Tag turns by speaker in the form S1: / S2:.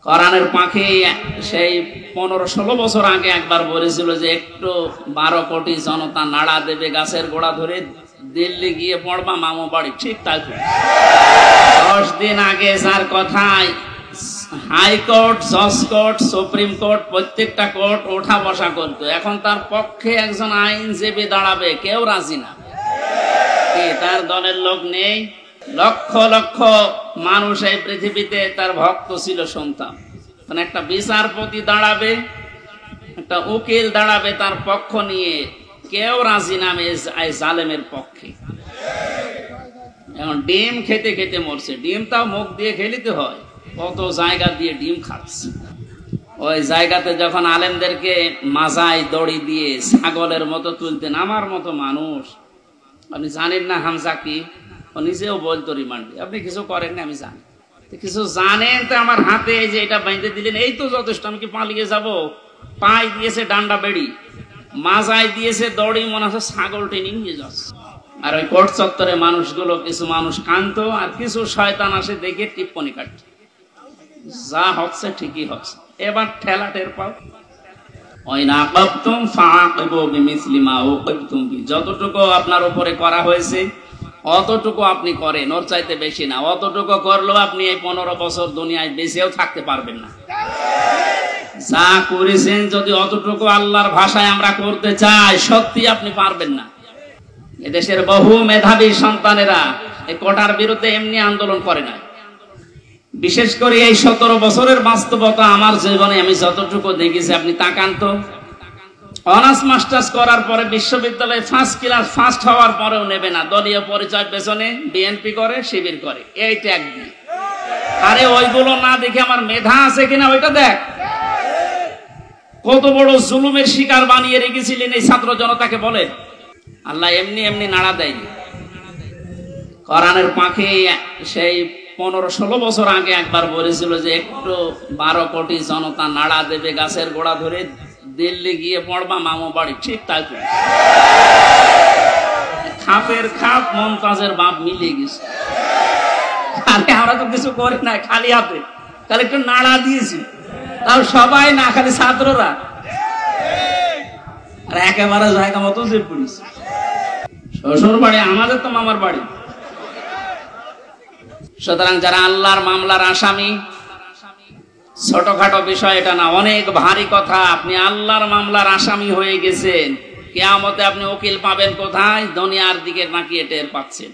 S1: কোরআনের পাখি সেই 15-16 বছর আগে একবার বলেছিল যে একটু 12 কোটি জনতা নাড়া দেবে গাছের গোড়া ধরে দিল্লি গিয়ে পড়বা মামু বাড়ি। ঠিক তাই 10 দিন আগে যার কথায় হাইকোর্ট, জজ কোর্ট, সুপ্রিম কোর্ট প্রত্যেকটা কোর্ট ওঠা বসা করতো, এখন তার পক্ষে একজন আইনজীবী দাঁড়াবে কেউ রাজি না। তার দলের লোক নেই। লক্ষ লক্ষ মানুষ এই পৃথিবীতে তার ভক্ত ছিল, সন্তান। মানে একটা বিচারপতি দাঁড়াবে, একটা উকিল দাঁড়াবে তার পক্ষ নিয়ে, কেউ রাজি নামে জালেমের পক্ষে। এখন ডিম খেতে খেতে মরছে, ডিমটাও মুখ দিয়ে খেলিতে হয়, কত জায়গা দিয়ে ডিম খাচ্ছে। ওই জায়গাতে যখন আলেমদেরকে মাজায় দড়ি দিয়ে ছাগলের মতো তুলতেন, আমার মতো মানুষ, আপনি জানেন না হামজা কি, ও নিজেও বলতো রিমান্ডে, আপনি কিছু করেন না আমি জানি, কিছু জানেন তো আমার হাতে এই যে এটা বেঁধে দিলেন এই তো যথেষ্ট, আমি কি পালিয়ে যাব? পায়ে দিয়েছে ডান্ডা বেড়ি, মাজায় দিয়েছে দড়ি, মনে হচ্ছে ছাগল টেনে নিয়ে যাচ্ছে। আর ওই কোর্ট চত্বরে মানুষগুলো, কিছু মানুষ কাঁদতো আর কিছু শয়তান আসে দেখে টিপ্পনি কাটছে, যা হচ্ছে ঠিকই হচ্ছে। এবার ঠেলা টের পাও, যতটুকু আপনার উপরে করা হয়েছে অতটুকু আপনি করেন, ওর চাইতে বেশি না। অতটুকু করলেও আপনি এই 15 বছর দুনিয়ায় বেঁচেও থাকতে পারবেন না। যা করেছেন যদি অতটুকু আল্লাহর ভাষায় আমরা করতে চাই, সত্যি আপনি পারবেন না। এদেশের বহু মেধাবী সন্তানেরা এই কোটার বিরুদ্ধে এমনি আন্দোলন করে না। বিশেষ করে এই 17 বছরের বাস্তবতা আমার জীবনে আমি যতটুকু দেখেছি, আপনি তাকান তো, অনার্স মাস্টার্স করার পরে বিশ্ববিদ্যালয়ে ফার্স্ট ক্লাস ফার্স্ট হওয়ার পরেও নেবে না, দলীয় পরিচয় পেছনে বিএনপি করে, শিবির করে, এই ট্যাগ দিয়ে। আরে ওইগুলো না দেখে আমার মেধা আছে কিনা ওইটা দেখ। কত বড় জুলুমের শিকার বানিয়ে রেখেছিলেন এই ছাত্র জনতাকে বলে। আল্লাহ এমনি এমনি নাড়া দেয়নি। কোরআনের পাখি সেই 15-16 বছর আগে একবার বলেছিল যে একটু 12 কোটি জনতা নাড়া দেবে গাছের গোড়া ধরে দিল্লি গিয়ে পড়বা মামু বাড়ি। ঠিক তাই খাপের খাপ মমতাজের বাপ মিলিয়ে গেছে। আরে আমরা তো কিছু করি না, খালি হাতে, তাহলে একটু নাড়া দিয়েছি, তাও সবাই না, খালি ছাত্ররা। আর একেবারে জায়গা মতো যে পুলিশ শ্বশুর বাড়ি, আমাদের তো মামার বাড়ি। সুতরাং যারা আল্লাহর মামলার আসামি, ছোটখাটো বিষয় এটা না, অনেক ভারী কথা। আপনি আল্লাহর মামলার আসামি হয়ে গেছেন, কিয়ামতে আপনি উকিল পাবেন কোথায়? দুনিয়ার দিকে নাকিয়ে টের পাচ্ছেন।